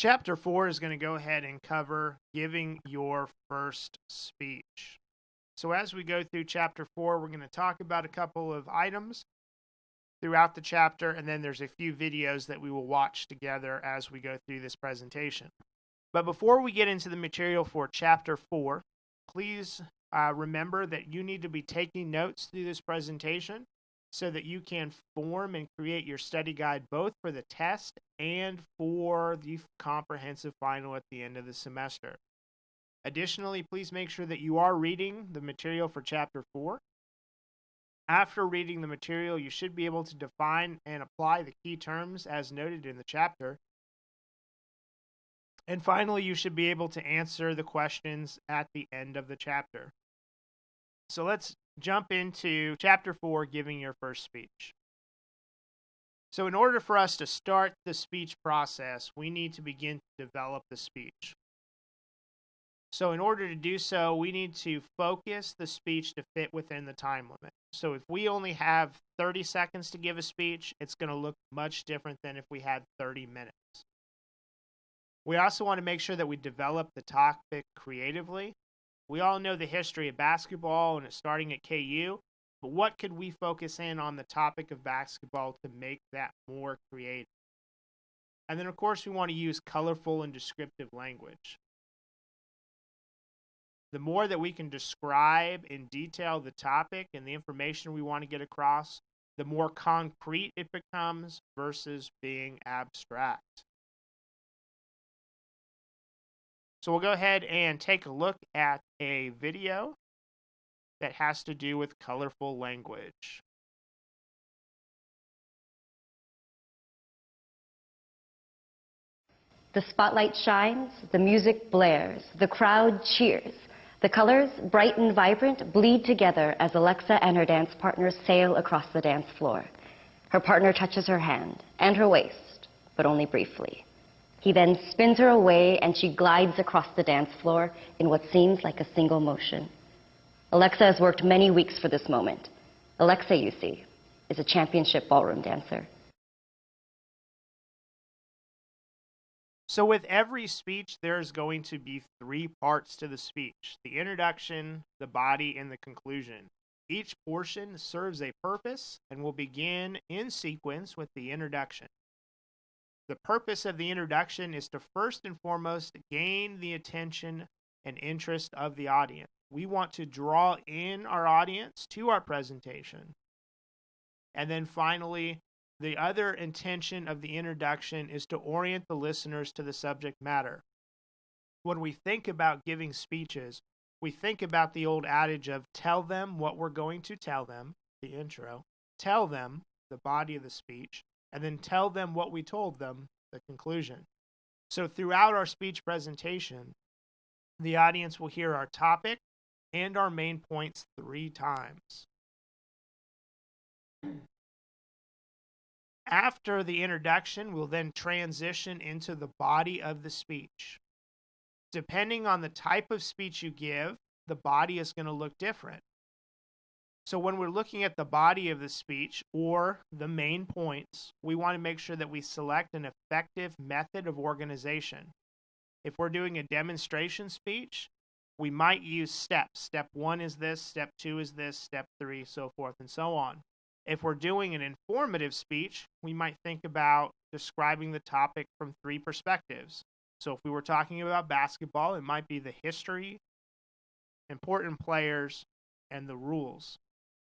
Chapter 4 is going to go ahead and cover giving your first speech. So as we go through Chapter 4, we're going to talk about a couple of items throughout the chapter, and then there's a few videos that we will watch together as we go through this presentation. But before we get into the material for Chapter 4, please remember that you need to be taking notes through this presentation so that you can form and create your study guide both for the test and for the comprehensive final at the end of the semester. Additionally, please make sure that you are reading the material for Chapter 4. After reading the material, you should be able to define and apply the key terms as noted in the chapter. And finally, you should be able to answer the questions at the end of the chapter. So let's jump into Chapter 4, giving your first speech. So in order for us to start the speech process, we need to begin to develop the speech. So in order to do so, we need to focus the speech to fit within the time limit. So if we only have 30 seconds to give a speech, it's going to look much different than if we had 30 minutes. We also want to make sure that we develop the topic creatively. We all know the history of basketball and it's starting at KU, but what could we focus in on the topic of basketball to make that more creative? And then, of course, we want to use colorful and descriptive language. The more that we can describe in detail the topic and the information we want to get across, the more concrete it becomes versus being abstract. So we'll go ahead and take a look at a video that has to do with colorful language. The spotlight shines, the music blares, the crowd cheers. The colors, bright and vibrant, bleed together as Alexa and her dance partners sail across the dance floor. Her partner touches her hand and her waist, but only briefly. He then spins her away and she glides across the dance floor in what seems like a single motion. Alexa has worked many weeks for this moment. Alexa, you see, is a championship ballroom dancer. So with every speech, there's going to be 3 parts to the speech: the introduction, the body, and the conclusion. Each portion serves a purpose and will begin in sequence with the introduction. The purpose of the introduction is to first and foremost gain the attention and interest of the audience. We want to draw in our audience to our presentation. And then finally, the other intention of the introduction is to orient the listeners to the subject matter. When we think about giving speeches, we think about the old adage of tell them what we're going to tell them, the intro, tell them, the body of the speech, and then tell them what we told them, the conclusion. So throughout our speech presentation, the audience will hear our topic and our main points 3 times. After the introduction, we'll then transition into the body of the speech. Depending on the type of speech you give, the body is going to look different. So when we're looking at the body of the speech or the main points, we want to make sure that we select an effective method of organization. If we're doing a demonstration speech, we might use steps. Step 1 is this, step 2 is this, step 3, so forth and so on. If we're doing an informative speech, we might think about describing the topic from 3 perspectives. So if we were talking about basketball, it might be the history, important players, and the rules.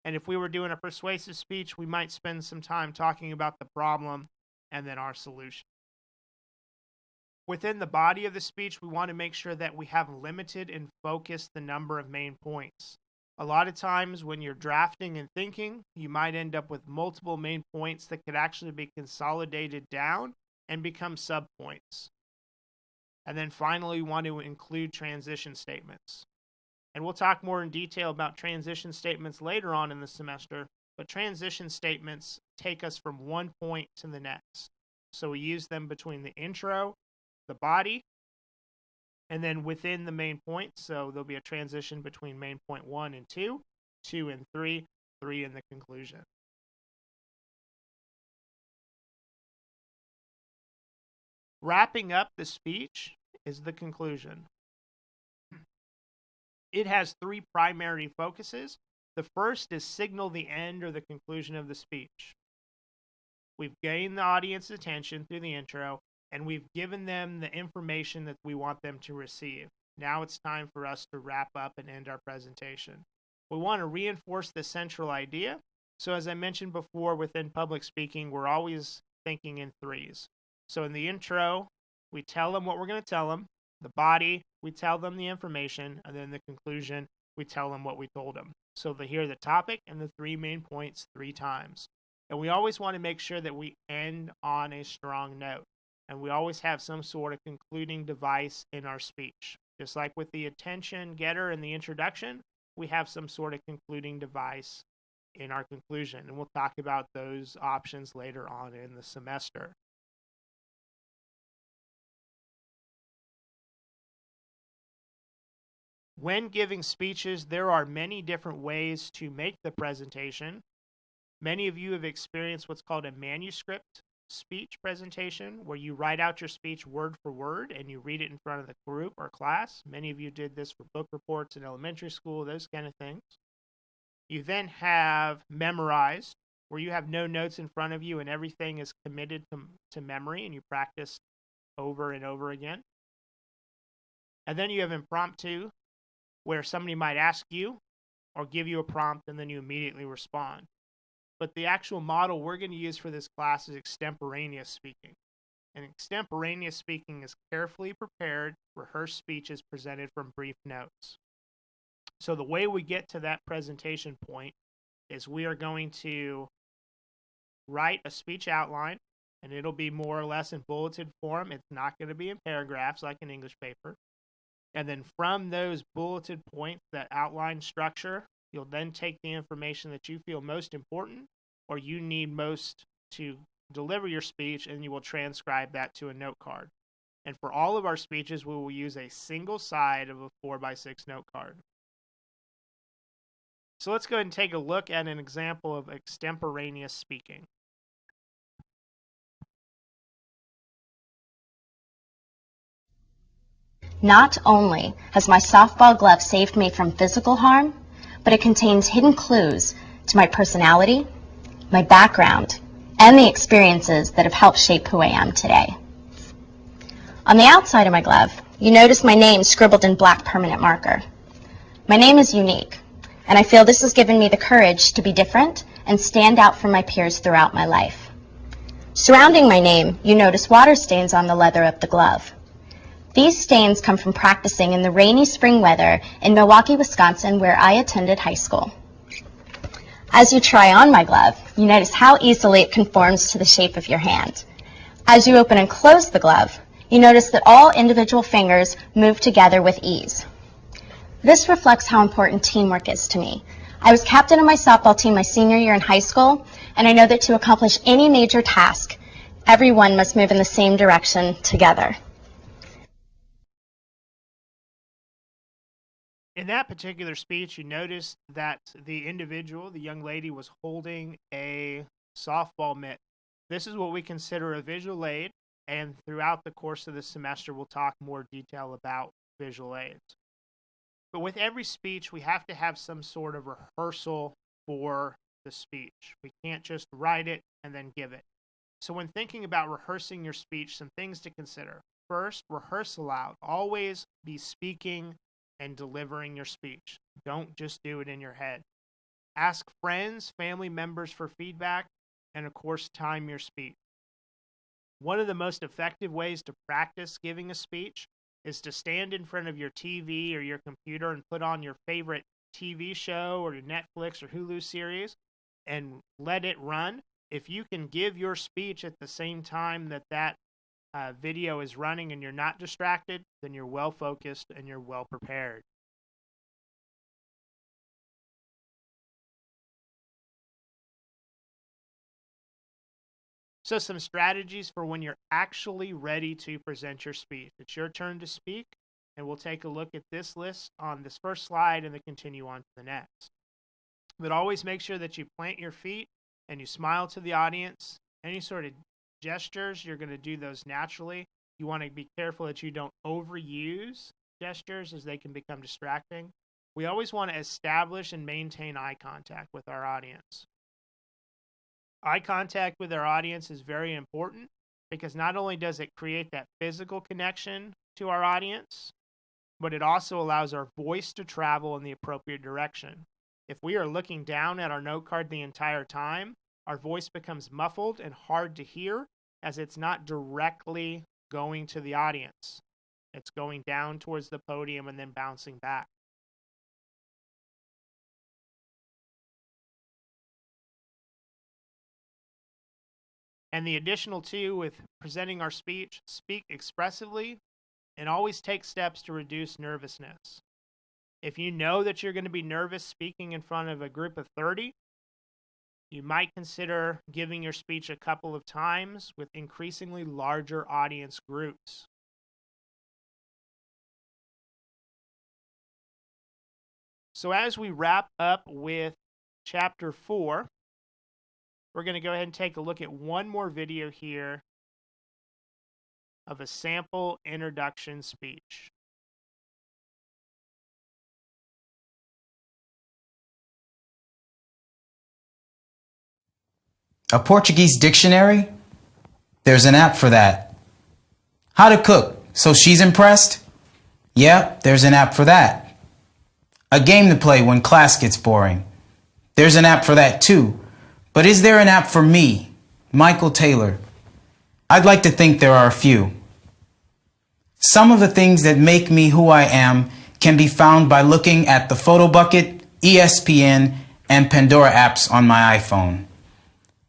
And if we were doing a persuasive speech, we might spend some time talking about the problem and then our solution. Within the body of the speech, we want to make sure that we have limited and focused the number of main points. A lot of times when you're drafting and thinking, you might end up with multiple main points that could actually be consolidated down and become subpoints. And then finally, we want to include transition statements. And we'll talk more in detail about transition statements later on in the semester, but transition statements take us from one point to the next. So we use them between the intro, the body, and then within the main point. So there'll be a transition between main point 1 and 2, 2 and 3, 3 in the conclusion. Wrapping up the speech is the conclusion. It has three primary focuses. The first is signal the end or the conclusion of the speech. We've gained the audience's attention through the intro, and we've given them the information that we want them to receive. Now it's time for us to wrap up and end our presentation. We want to reinforce the central idea. So as I mentioned before, within public speaking, we're always thinking in threes. So in the intro, we tell them what we're going to tell them. The body, we tell them the information. And then the conclusion, we tell them what we told them. So they hear the topic and the three main points 3 times. And we always want to make sure that we end on a strong note. And we always have some sort of concluding device in our speech. Just like with the attention getter in the introduction, we have some sort of concluding device in our conclusion. And we'll talk about those options later on in the semester. When giving speeches, there are many different ways to make the presentation. Many of you have experienced what's called a manuscript speech presentation, where you write out your speech word for word and you read it in front of the group or class. Many of you did this for book reports in elementary school, those kind of things. You then have memorized, where you have no notes in front of you and everything is committed to memory and you practice over and over again. And then you have impromptu, where somebody might ask you or give you a prompt and then you immediately respond. But the actual model we're going to use for this class is extemporaneous speaking. And extemporaneous speaking is carefully prepared, rehearsed speeches presented from brief notes. So the way we get to that presentation point is we are going to write a speech outline, and it'll be more or less in bulleted form. It's not going to be in paragraphs like an English paper. And then from those bulleted points, that outline structure, you'll then take the information that you feel most important or you need most to deliver your speech, and you will transcribe that to a note card. And for all of our speeches, we will use a single side of a 4x6 note card. So let's go ahead and take a look at an example of extemporaneous speaking. Not only has my softball glove saved me from physical harm, but it contains hidden clues to my personality, my background, and the experiences that have helped shape who I am today. On the outside of my glove, you notice my name scribbled in black permanent marker. My name is unique, and I feel this has given me the courage to be different and stand out from my peers throughout my life. Surrounding my name, you notice water stains on the leather of the glove. These stains come from practicing in the rainy spring weather in Milwaukee, Wisconsin, where I attended high school. As you try on my glove, you notice how easily it conforms to the shape of your hand. As you open and close the glove, you notice that all individual fingers move together with ease. This reflects how important teamwork is to me. I was captain of my softball team my senior year in high school, and I know that to accomplish any major task, everyone must move in the same direction together. In that particular speech, you noticed that the individual, the young lady, was holding a softball mitt. This is what we consider a visual aid, and throughout the course of the semester, we'll talk more detail about visual aids. But with every speech, we have to have some sort of rehearsal for the speech. We can't just write it and then give it. So when thinking about rehearsing your speech, some things to consider. First, rehearse aloud. Always be speaking and delivering your speech. Don't just do it in your head. Ask friends, family members for feedback, and of course, time your speech. One of the most effective ways to practice giving a speech is to stand in front of your TV or your computer and put on your favorite TV show or your Netflix or Hulu series and let it run. If you can give your speech at the same time that video is running and you're not distracted, then you're well focused and you're well prepared. So some strategies for when you're actually ready to present your speech. It's your turn to speak, and we'll take a look at this list on this first slide and then continue on to the next. But always make sure that you plant your feet and you smile to the audience. Any sort of gestures, you're going to do those naturally. You want to be careful that you don't overuse gestures as they can become distracting. We always want to establish and maintain eye contact with our audience. Eye contact with our audience is very important because not only does it create that physical connection to our audience, but it also allows our voice to travel in the appropriate direction. If we are looking down at our note card the entire time, our voice becomes muffled and hard to hear as it's not directly going to the audience. It's going down towards the podium and then bouncing back. And the additional two with presenting our speech, speak expressively and always take steps to reduce nervousness. If you know that you're going to be nervous speaking in front of a group of 30, you might consider giving your speech a couple of times with increasingly larger audience groups. So as we wrap up with Chapter 4, we're going to go ahead and take a look at one more video here of a sample introduction speech. A Portuguese dictionary? There's an app for that. How to cook, so she's impressed? Yeah, there's an app for that. A game to play when class gets boring? There's an app for that too. But is there an app for me, Michael Taylor? I'd like to think there are a few. Some of the things that make me who I am can be found by looking at the Photobucket, ESPN, and Pandora apps on my iPhone.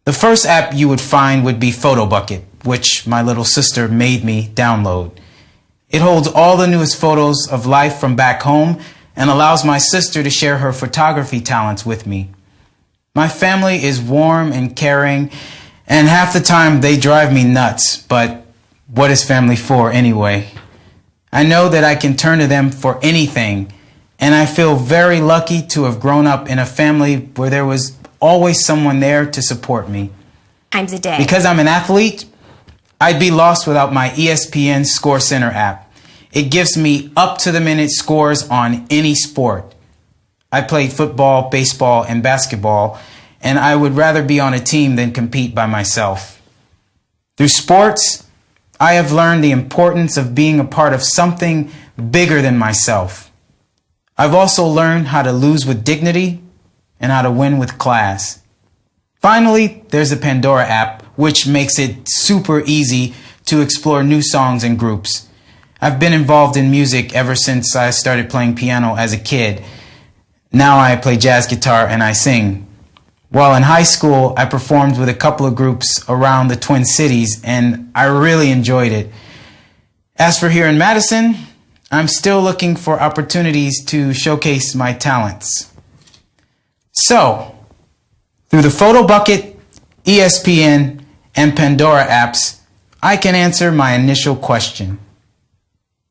The first app you would find would be Photobucket, which my little sister made me download. It holds all the newest photos of life from back home and allows my sister to share her photography talents with me. My family is warm and caring, and half the time they drive me nuts, but what is family for anyway? I know that I can turn to them for anything, and I feel very lucky to have grown up in a family where there was always someone there to support me. Times a day. Because I'm an athlete, I'd be lost without my ESPN Score Center app. It gives me up-to-the-minute scores on any sport. I played football, baseball, and basketball, and I would rather be on a team than compete by myself. Through sports, I have learned the importance of being a part of something bigger than myself. I've also learned how to lose with dignity and how to win with class. Finally, there's the Pandora app, which makes it super easy to explore new songs and groups. I've been involved in music ever since I started playing piano as a kid. Now I play jazz guitar and I sing. While in high school, I performed with a couple of groups around the Twin Cities, and I really enjoyed it. As for here in Madison, I'm still looking for opportunities to showcase my talents. So, through the Photobucket, ESPN, and Pandora apps, I can answer my initial question.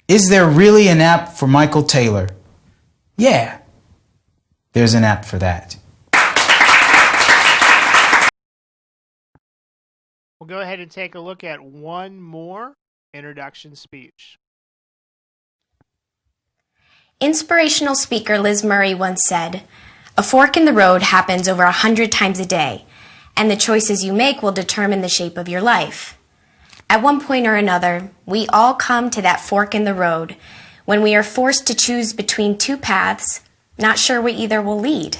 Is there really an app for Michael Taylor? Yeah, there's an app for that. We'll go ahead and take a look at one more introduction speech. Inspirational speaker Liz Murray once said, "A fork in the road happens over 100 times a day, and the choices you make will determine the shape of your life." At one point or another, we all come to that fork in the road when we are forced to choose between two paths, not sure where either will lead.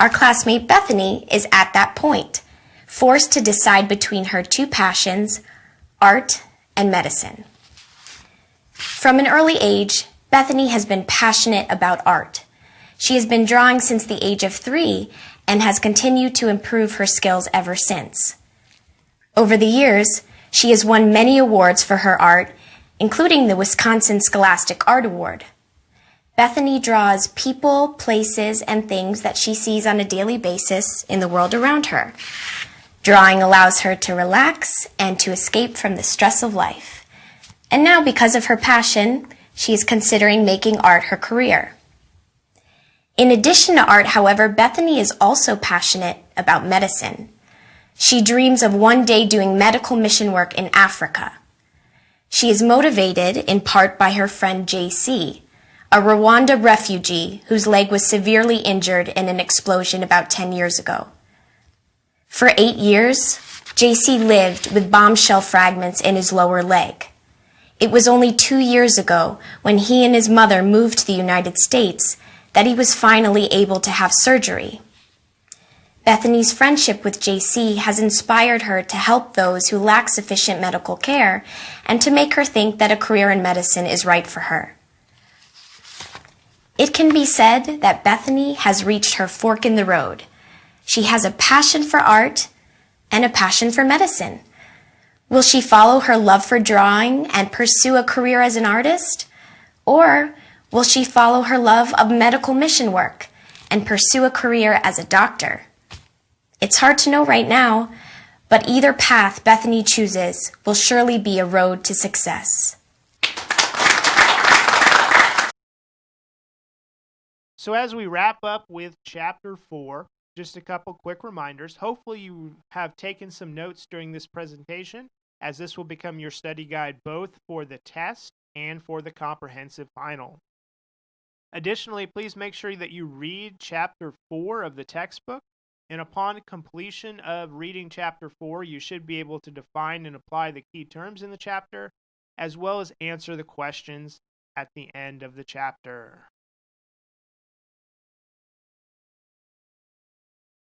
Our classmate Bethany is at that point, forced to decide between her two passions, art and medicine. From an early age, Bethany has been passionate about art. She has been drawing since the age of 3 and has continued to improve her skills ever since. Over the years, she has won many awards for her art, including the Wisconsin Scholastic Art Award. Bethany draws people, places, and things that she sees on a daily basis in the world around her. Drawing allows her to relax and to escape from the stress of life. And now, because of her passion, she is considering making art her career. In addition to art, however, Bethany is also passionate about medicine. She dreams of one day doing medical mission work in Africa. She is motivated in part by her friend JC, a Rwanda refugee whose leg was severely injured in an explosion about 10 years ago. For 8 years, JC lived with bombshell fragments in his lower leg. It was only 2 years ago, when he and his mother moved to the United States, that he was finally able to have surgery. Bethany's friendship with JC has inspired her to help those who lack sufficient medical care and to make her think that a career in medicine is right for her. It can be said that Bethany has reached her fork in the road. She has a passion for art and a passion for medicine. Will she follow her love for drawing and pursue a career as an artist? Or will she follow her love of medical mission work and pursue a career as a doctor? It's hard to know right now, but either path Bethany chooses will surely be a road to success. So as we wrap up with Chapter 4, just a couple quick reminders. Hopefully you have taken some notes during this presentation, as this will become your study guide both for the test and for the comprehensive final. Additionally, please make sure that you read Chapter 4 of the textbook, and upon completion of reading Chapter 4, you should be able to define and apply the key terms in the chapter, as well as answer the questions at the end of the chapter.